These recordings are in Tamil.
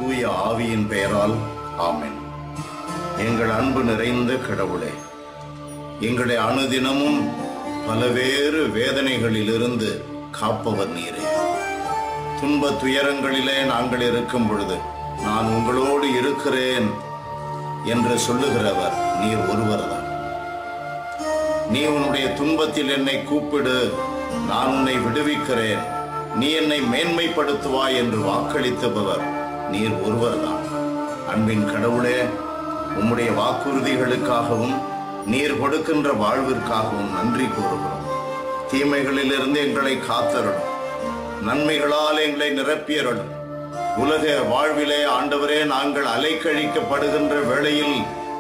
தூய ஆவியின் பெயரால் ஆமென். எங்கள் அன்பு நிறைந்த கடவுளே, எங்களை அனுதினமும் பலவேறு வேதனைகளிலிருந்து காப்பவர் நீரே. துன்ப துயரங்களிலே நாங்கள் இருக்கும் பொழுது நான் உங்களோடு இருக்கிறேன் என்று சொல்லுகிறவர் நீர் ஒருவர்தான். நீ உன்னுடைய துன்பத்தில் என்னை கூப்பிடு, நான் உன்னை விடுவிக்கிறேன், நீ என்னை மேன்மைப்படுத்துவாய் என்று வாக்களித்தவர் நீர் ஒருவர்தான். அன்பின் கடவுளே, உம்முடைய வாக்குறுதிகளுக்காகவும் நீர் கொடுக்கின்ற வாழ்விற்காகவும் நன்றி கூறுகிறோம். தீமைகளிலிருந்து எங்களை காத்தருளும், நன்மைகளால் எங்களை நிரப்பியருளும். உலக வாழ்விலே ஆண்டவரே, நாங்கள் அலைக்கழிக்கப்படுகின்ற வேளையில்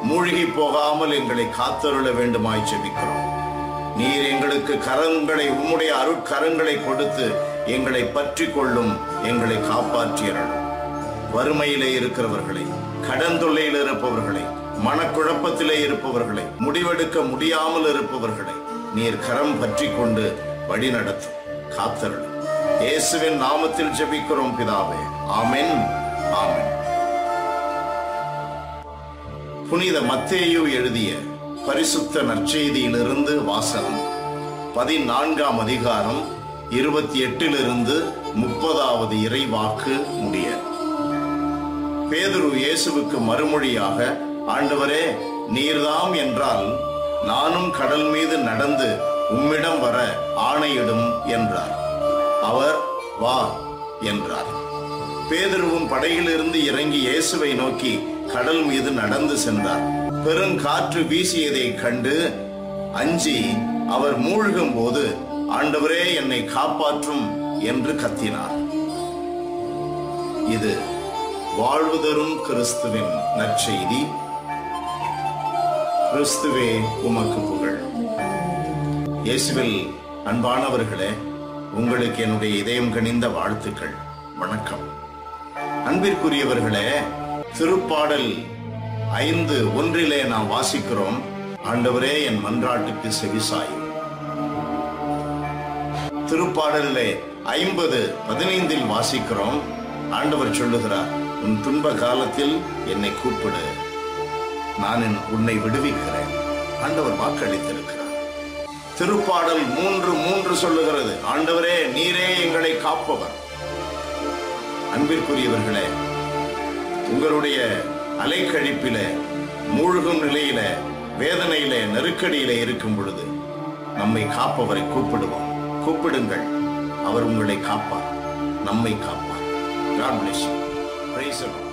மூழ்கி போகாமல் எங்களை காத்தருள வேண்டுமாய் ஜெபிக்கிறோம். நீர் எங்களுக்கு கரங்களை, உம்முடைய அருட்கரங்களை கொடுத்து எங்களை பற்றி கொள்ளும், எங்களை காப்பாற்றியருளும். வறுமையிலே இருக்கிறவர்களை, கடன் தொல்லையில் இருப்பவர்களை, மனக்குழப்பத்திலே இருப்பவர்களை, முடிவெடுக்க முடியாமல் இருப்பவர்களை நீர் கரம் பற்றி கொண்டு வழி நடத்தும், காத்தருளும். இயேசுவின் நாமத்தில் ஜெபிக்கிறோம் பிதாவே, ஆமென், ஆமென். புனித மத்தேயு எழுதிய பரிசுத்த நற்செய்தியிலிருந்து வாசகம். 14ஆம் அதிகாரம் 28 30 இறைவாக்கு முடிய. பேதுரு இயேசுவுக்கு மறுமொழியாக, ஆண்டவரே, நீர்தாம் என்றால் நானும் கடல் மீது நடந்து உம்மிடம் வர ஆணையிடும் என்றார். அவர் வா என்றார். பேதுருவும் படகிலிருந்து இறங்கி இயேசுவை நோக்கி கடல் மீது நடந்து சென்றார். பெருங்காற்று வீசியதை கண்டு அஞ்சி அவர் மூழ்கும் போது, ஆண்டவரே, என்னை காப்பாற்றும் என்று கத்தினார். இது வாழ்வு தரும் கிறிஸ்துவின் நற்செய்தி. கிறிஸ்துவே உமக்கு புகழ். இயேசுவில் அன்பானவர்களே, உங்களுக்கு என்னுடைய இதயம் கனிந்த வாழ்த்துக்கள், வணக்கம். அன்பிற்குரியவர்களே, திருப்பாடல் 5:1 நாம் வாசிக்கிறோம், ஆண்டவரே, என் மன்றாட்டுக்கு செவிசாயும். திருப்பாடலிலே 50:15 வாசிக்கிறோம், ஆண்டவர் சொல்லுகிறார், உன் துன்ப காலத்தில் என்னை கூப்பிடு, நான் உன்னை விடுவிக்கிறேன். ஆண்டவர் வாக்களித்திருக்கிறார். திருப்பாடல் 3:3 சொல்லுகிறது, ஆண்டவரே, நீரே எங்களை காப்பவர். அன்பிற்குரியவர்களே, உங்களுடைய அலைக்கழிப்பில, மூழ்கும் நிலையில, வேதனையில, நெருக்கடியில இருக்கும் பொழுது நம்மை காப்பவரை கூப்பிடுவோம். கூப்பிடுங்கள், அவர் உங்களை காப்பார், நம்மை காப்பார். God bless you. Praise the Lord.